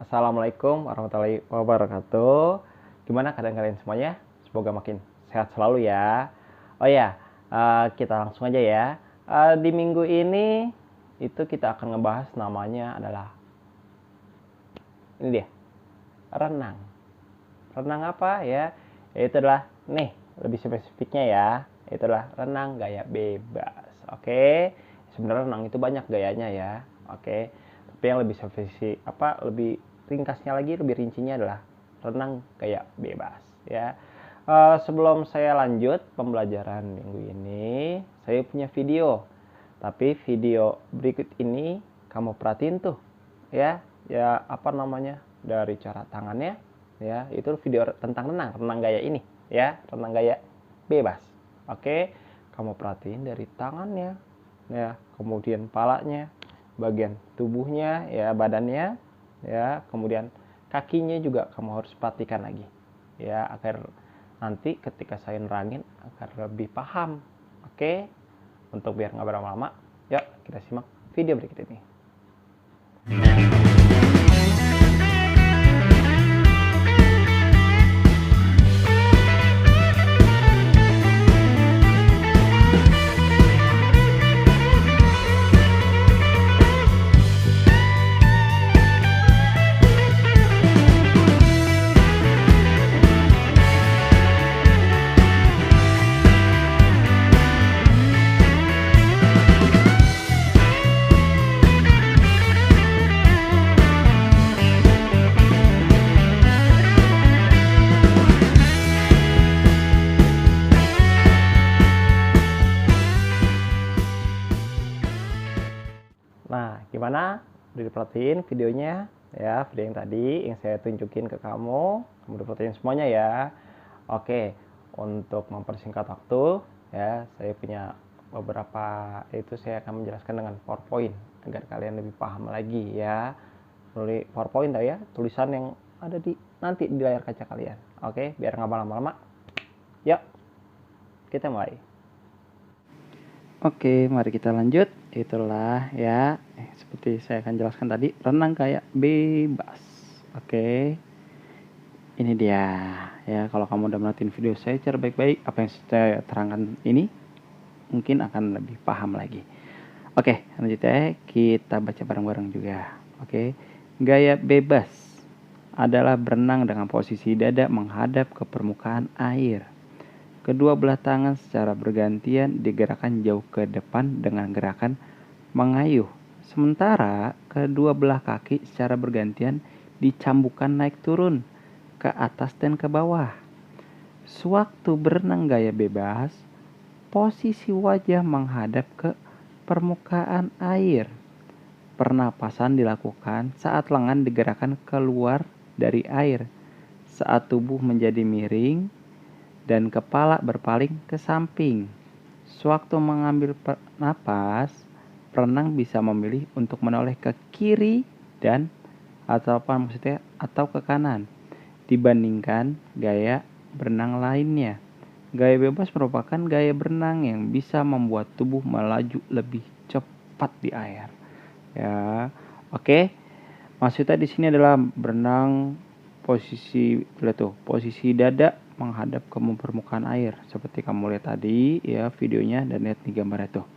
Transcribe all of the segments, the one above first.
Assalamualaikum warahmatullahi wabarakatuh. Gimana keadaan kalian semuanya? Semoga makin sehat selalu ya. Oh ya, kita langsung aja ya. Di minggu ini itu kita akan ngebahas namanya adalah ini dia, renang. Renang apa ya? Itu adalah nih, lebih spesifiknya ya. Itu adalah renang gaya bebas. Oke. Sebenarnya renang itu banyak gayanya ya. Oke. Tapi yang lebih spesifik lebih ringkasnya lagi, lebih rincinya adalah renang gaya bebas ya. Sebelum saya lanjut pembelajaran minggu ini, saya punya video. Tapi video berikut ini kamu perhatiin tuh ya, dari cara tangannya ya, itu video tentang renang gaya ini ya, renang gaya bebas. Oke, kamu perhatiin dari tangannya ya, kemudian palanya, bagian tubuhnya ya, badannya ya, kemudian kakinya juga kamu harus perhatikan lagi ya, agar nanti ketika saya nerangin agar lebih paham. Oke, untuk biar nggak berlama-lama, yuk kita simak video berikut ini. Nah, gimana? Udah diperhatiin videonya ya, video yang tadi yang saya tunjukin ke kamu udah perhatiin semuanya ya. Oke, untuk mempersingkat waktu ya, saya punya beberapa, itu saya akan menjelaskan dengan PowerPoint agar kalian lebih paham lagi ya. Melalui PowerPoint ya, tulisan yang ada nanti di layar kaca kalian. Oke, biar nggak lama-lama. Yuk, kita mulai. Oke, mari kita lanjut. Itulah ya, seperti saya akan jelaskan tadi, renang kayak bebas. Oke, ini dia ya. Kalau kamu udah merhatiin video saya secara baik-baik, apa yang saya terangkan ini mungkin akan lebih paham lagi. Oke, lanjut ya, kita baca bareng-bareng juga. Oke, gaya bebas adalah berenang dengan posisi dada menghadap ke permukaan air. Kedua belah tangan secara bergantian digerakkan jauh ke depan dengan gerakan mengayuh. Sementara kedua belah kaki secara bergantian dicambukkan naik turun ke atas dan ke bawah. Sewaktu berenang gaya bebas, posisi wajah menghadap ke permukaan air. Pernapasan dilakukan saat lengan digerakkan keluar dari air, saat tubuh menjadi miring dan kepala berpaling ke samping. Sewaktu mengambil napas, perenang bisa memilih untuk menoleh ke kiri atau ke kanan dibandingkan gaya berenang lainnya. Gaya bebas merupakan gaya berenang yang bisa membuat tubuh melaju lebih cepat di air. Ya, oke. Maksudnya di sini adalah berenang posisi dada menghadap ke permukaan air, seperti kamu lihat tadi ya videonya, dan lihat di gambarnya tuh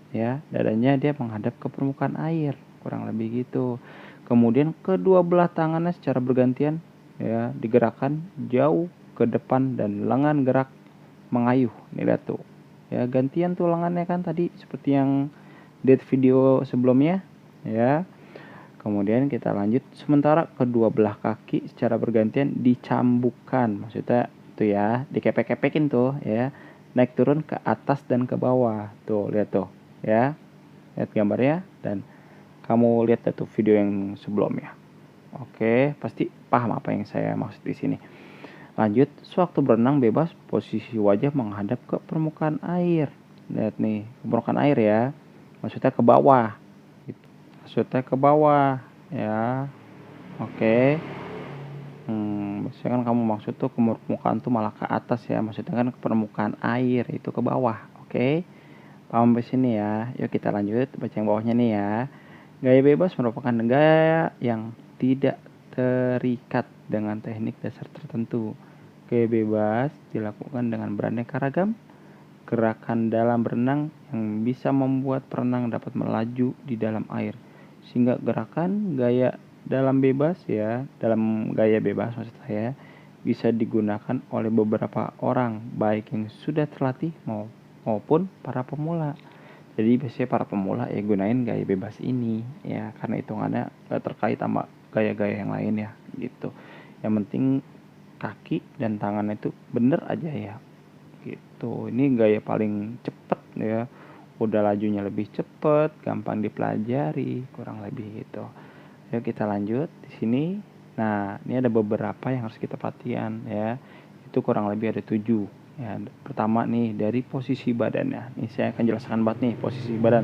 ya, dadanya dia menghadap ke permukaan air, kurang lebih gitu. Kemudian kedua belah tangannya secara bergantian ya digerakkan jauh ke depan dan lengan gerak mengayuh. Nih lihat tuh ya, gantian tuh lengannya kan tadi seperti yang di video sebelumnya ya. Kemudian kita lanjut, sementara kedua belah kaki secara bergantian dicambukkan, maksudnya tuh ya, dikepek-kepekin tuh ya, naik turun ke atas dan ke bawah. Tuh, lihat tuh ya. Lihat gambarnya dan kamu lihat tuh video yang sebelumnya. Oke, pasti paham apa yang saya maksud di sini. Lanjut, sewaktu berenang bebas, posisi wajah menghadap ke permukaan air. Lihat nih, ke permukaan air ya. Maksudnya ke bawah. Maksudnya ke bawah ya. Oke. Biasanya kan kamu maksud tuh ke permukaan tuh malah ke atas ya, maksudnya kan ke permukaan air, itu ke bawah. Oke, paham sampai sini ya. Yuk kita lanjut baca yang bawahnya nih ya. Gaya bebas merupakan gaya yang tidak terikat dengan teknik dasar tertentu. Gaya bebas dilakukan dengan beraneka ragam gerakan dalam berenang yang bisa membuat perenang dapat melaju di dalam air. Sehingga gerakan gaya dalam bebas ya, dalam gaya bebas maksud saya, bisa digunakan oleh beberapa orang, baik yang sudah terlatih maupun para pemula. Jadi biasanya para pemula ya gunain gaya bebas ini ya, karena hitungannya gak terkait sama gaya-gaya yang lain ya gitu. Yang penting kaki dan tangan itu bener aja ya gitu. Ini gaya paling cepet ya, udah lajunya lebih cepet, gampang dipelajari, kurang lebih gitu. Yuk kita lanjut di sini. Nah, ini ada beberapa yang harus kita perhatian ya. Itu kurang lebih ada 7 ya. Pertama nih dari posisi badannya. Ini saya akan jelaskan banget nih posisi badan.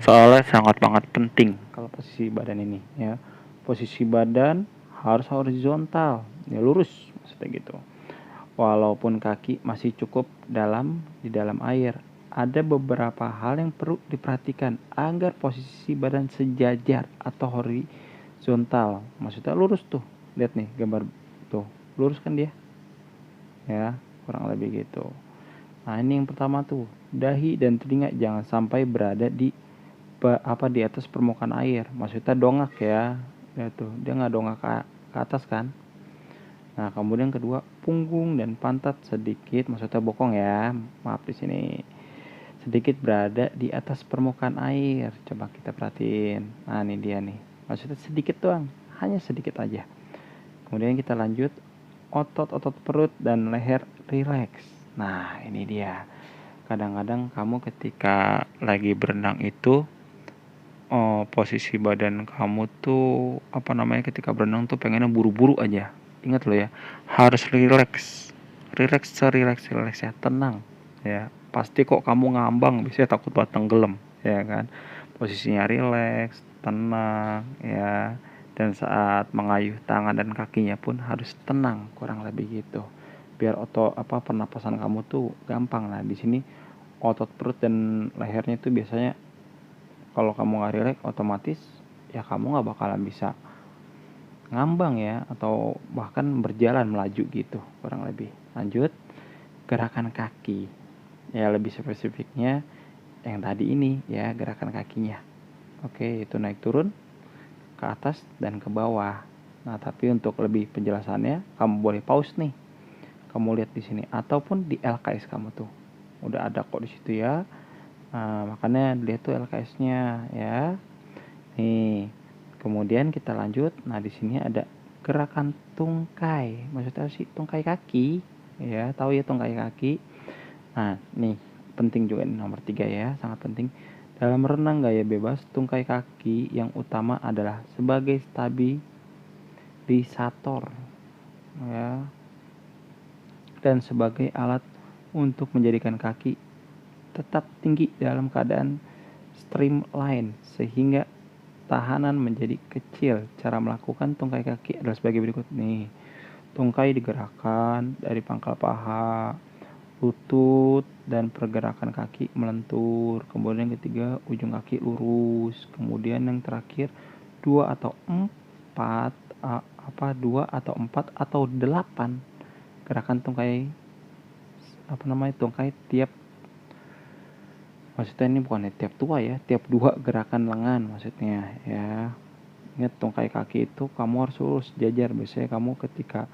Soalnya sangat banget penting kalau posisi badan ini ya. Posisi badan harus horizontal, ya lurus maksudnya gitu. Walaupun kaki masih cukup di dalam air, ada beberapa hal yang perlu diperhatikan agar posisi badan sejajar atau horizontal. Maksudnya lurus tuh. Lihat nih gambar tuh. Lurus kan dia? Ya, kurang lebih gitu. Nah, ini yang pertama tuh. Dahi dan telinga jangan sampai berada di atas permukaan air. Maksudnya dongak ya. Ya tuh, dia nggak dongak ke atas kan? Nah, kemudian kedua, punggung dan pantat sedikit, maksudnya bokong ya, maaf di sini, sedikit berada di atas permukaan air. Coba kita perhatiin. Nah, ini dia nih. Maksudnya sedikit doang, hanya sedikit aja. Kemudian kita lanjut, otot-otot perut dan leher rileks. Nah, ini dia. Kadang-kadang kamu ketika lagi berenang itu, posisi badan kamu tuh ketika berenang tuh pengennya buru-buru aja. Ingat loh ya, harus rileks serileks ya, tenang ya. Pasti kok kamu ngambang, biasanya takut banget tenggelam ya kan. Posisinya rileks, tenang ya, dan saat mengayuh tangan dan kakinya pun harus tenang, kurang lebih gitu, biar pernapasan kamu tuh gampang. Nah, di sini otot perut dan lehernya itu biasanya kalau kamu nggak rileks, otomatis ya kamu nggak bakalan bisa ngambang ya, atau bahkan berjalan melaju gitu, kurang lebih. Lanjut, gerakan kaki ya, lebih spesifiknya yang tadi ini ya, gerakan kakinya. Oke, itu naik turun, ke atas dan ke bawah. Nah, tapi untuk lebih penjelasannya kamu boleh pause nih, kamu lihat di sini ataupun di LKS kamu tuh udah ada kok di situ ya. Nah, makanya lihat tuh LKS-nya ya. Nih, kemudian kita lanjut. Nah, di sini ada gerakan tungkai. Maksudnya sih tungkai kaki. Ya, tahu ya tungkai kaki. Nah, nih penting juga nih nomor 3 ya, sangat penting. Dalam renang gaya bebas, tungkai kaki yang utama adalah sebagai stabilisator ya, dan sebagai alat untuk menjadikan kaki tetap tinggi dalam keadaan streamline sehingga tahanan menjadi kecil. Cara melakukan tungkai kaki adalah sebagai berikut nih. Tungkai digerakkan dari pangkal paha, lutut, dan pergerakan kaki melentur. Kemudian yang ketiga, ujung kaki lurus. Kemudian yang terakhir, 2 atau 4 atau 8 gerakan tungkai tungkai tiap, maksudnya ini bukan tiap tua ya, tiap 2 gerakan lengan maksudnya ya. Ingat, tungkai kaki itu kamu harus lurus jajar. Biasanya kamu ketika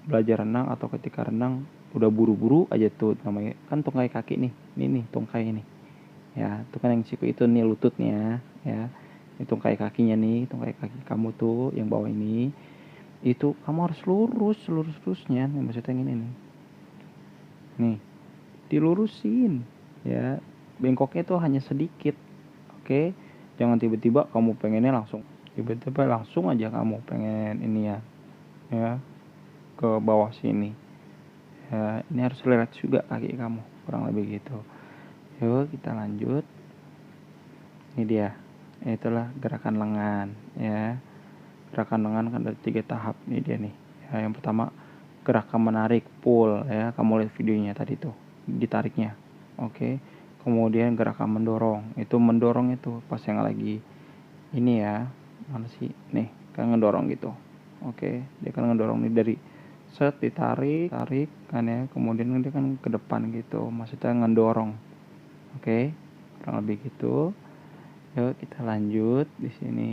belajar renang atau ketika renang udah buru-buru aja tuh, namanya kan tungkai kaki nih. Ini tungkai ini ya, itu kan yang siku itu nih lututnya ya. Ini tungkai kakinya nih, tungkai kaki kamu tuh yang bawah ini, itu kamu harus lurusnya nih, maksudnya yang ini nih dilurusin ya, bengkoknya tuh hanya sedikit. Oke, jangan tiba-tiba kamu pengennya langsung aja kamu pengen ini ya ke bawah sini ya. Ini harus rileks juga kaki kamu, kurang lebih gitu. Yuk kita lanjut. Ini dia, itulah gerakan lengan ya. Gerakan lengan kan ada 3 tahap. Ini dia nih ya. Yang pertama, gerakan menarik, pull ya, kamu lihat videonya tadi tuh, ditariknya. Oke. Kemudian gerakan mendorong, itu pas yang lagi ini ya, mana sih nih, kan ngedorong gitu. Oke, dia kan ngedorong nih dari set, ditarik kan ya, kemudian dia kan ke depan gitu, maksudnya ngedorong. Oke, kurang lebih gitu. Yuk kita lanjut di sini.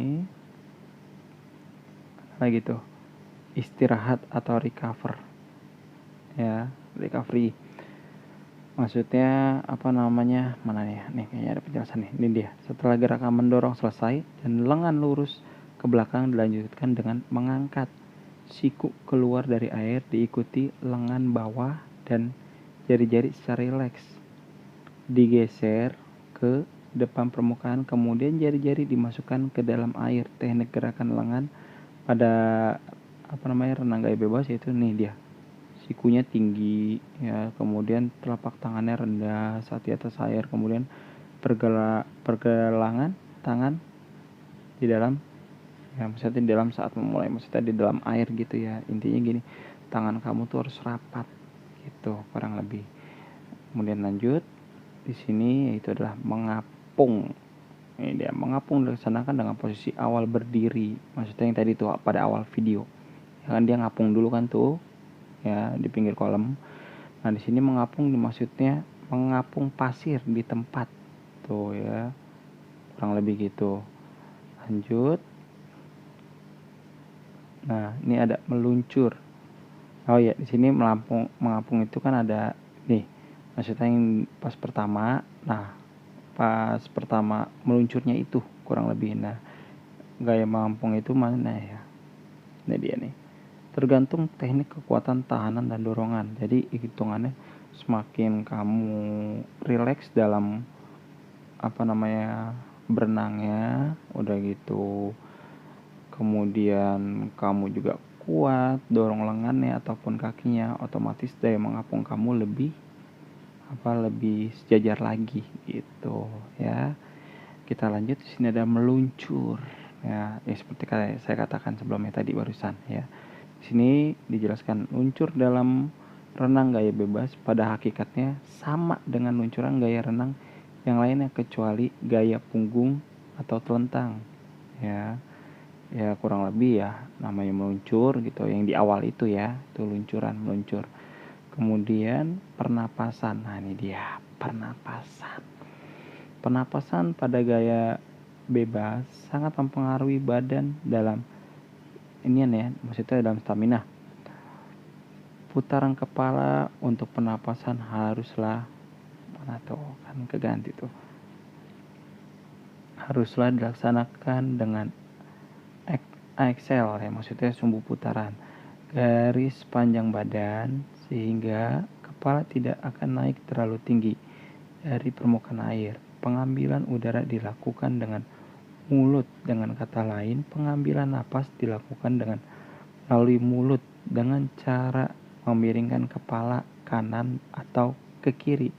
Lagi tuh istirahat atau recover ya, recovery. Maksudnya apa namanya, mana nih, kayaknya ada penjelasan nih. Ini dia, setelah gerakan mendorong selesai dan lengan lurus ke belakang, dilanjutkan dengan mengangkat siku keluar dari air, diikuti lengan bawah dan jari-jari secara rileks digeser ke depan permukaan, kemudian jari-jari dimasukkan ke dalam air. Teknik gerakan lengan pada apa namanya, renang gaya bebas, yaitu nih dia, sikunya tinggi ya, kemudian telapak tangannya rendah saat di atas air, kemudian pergelangan tangan di dalam, ya maksudnya di dalam saat memulai, maksudnya di dalam air gitu ya. Intinya gini, tangan kamu tuh harus rapat gitu kurang lebih. Kemudian lanjut di sini, yaitu adalah mengapung. Ini dia, mengapung dilaksanakan dengan posisi awal berdiri, maksudnya yang tadi tuh pada awal video ya kan, dia ngapung dulu kan tuh ya di pinggir kolam. Nah di sini mengapung maksudnya mengapung pasir di tempat tuh ya, kurang lebih gitu. Lanjut. Nah ini ada meluncur. Oh ya, di sini mengapung itu kan ada nih, maksudnya yang pas pertama. Nah pas pertama meluncurnya itu kurang lebih. Nah gaya mengapung itu mana ya, ini dia nih, tergantung teknik kekuatan tahanan dan dorongan. Jadi hitungannya semakin kamu rileks dalam apa namanya berenangnya, udah gitu kemudian kamu juga kuat dorong lengannya ataupun kakinya, otomatis daya mengapung kamu lebih sejajar lagi gitu ya. Kita lanjut, di sini ada meluncur ya, seperti saya katakan sebelumnya tadi barusan ya. Di sini dijelaskan luncur dalam renang gaya bebas pada hakikatnya sama dengan luncuran gaya renang yang lainnya, kecuali gaya punggung atau telentang ya. Ya kurang lebih ya, namanya meluncur gitu yang di awal itu ya, itu meluncur. Kemudian pernapasan. Nah ini dia, pernapasan pada gaya bebas sangat mempengaruhi badan dalam inian ya, maksudnya dalam stamina. Putaran kepala untuk pernapasan haruslah, mana tuh kan keganti tuh, haruslah dilaksanakan dengan exhale ya, maksudnya sumbu putaran garis panjang badan, sehingga kepala tidak akan naik terlalu tinggi dari permukaan air. Pengambilan udara dilakukan dengan mulut, dengan kata lain pengambilan napas dilakukan dengan melalui mulut dengan cara memiringkan kepala kanan atau ke kiri.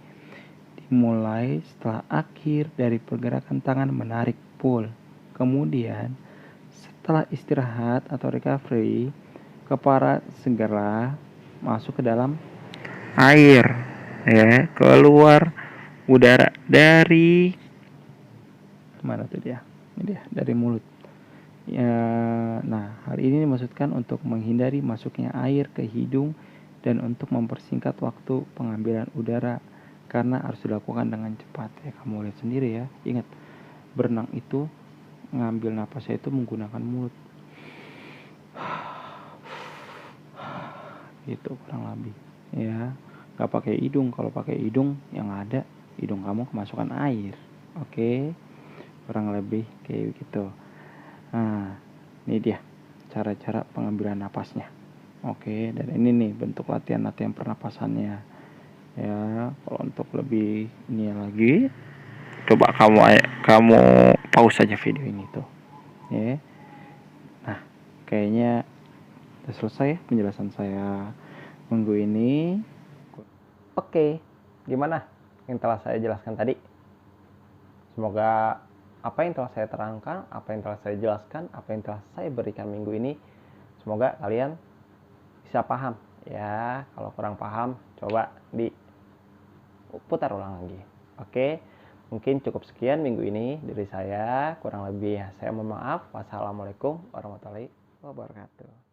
Dimulai setelah akhir dari pergerakan tangan menarik pull. Kemudian setelah istirahat atau recovery, kepala segera masuk ke dalam air ya, keluar udara dari mana tuh dia, ini dia, dari mulut ya. Nah hal ini dimaksudkan untuk menghindari masuknya air ke hidung dan untuk mempersingkat waktu pengambilan udara, karena harus dilakukan dengan cepat ya. Kamu lihat sendiri ya, ingat berenang itu ngambil napasnya itu menggunakan mulut gitu kurang lebih ya, nggak pakai hidung. Kalau pakai hidung yang ada hidung kamu kemasukan air. Oke, kurang lebih kayak gitu. Nah ini dia cara-cara pengambilan napasnya. Oke, dan ini nih bentuk latihan pernapasannya ya. Kalau untuk lebih ini lagi, coba kamu pause saja video ini tuh ya. Nah kayaknya udah selesai ya penjelasan saya minggu ini. Oke, gimana yang telah saya jelaskan tadi? Semoga apa yang telah saya terangkan, apa yang telah saya jelaskan, apa yang telah saya berikan minggu ini, semoga kalian bisa paham ya. Kalau kurang paham, coba diputar ulang lagi. Oke, Mungkin cukup sekian minggu ini dari saya, kurang lebih saya mohon maaf. Wassalamualaikum warahmatullahi wabarakatuh.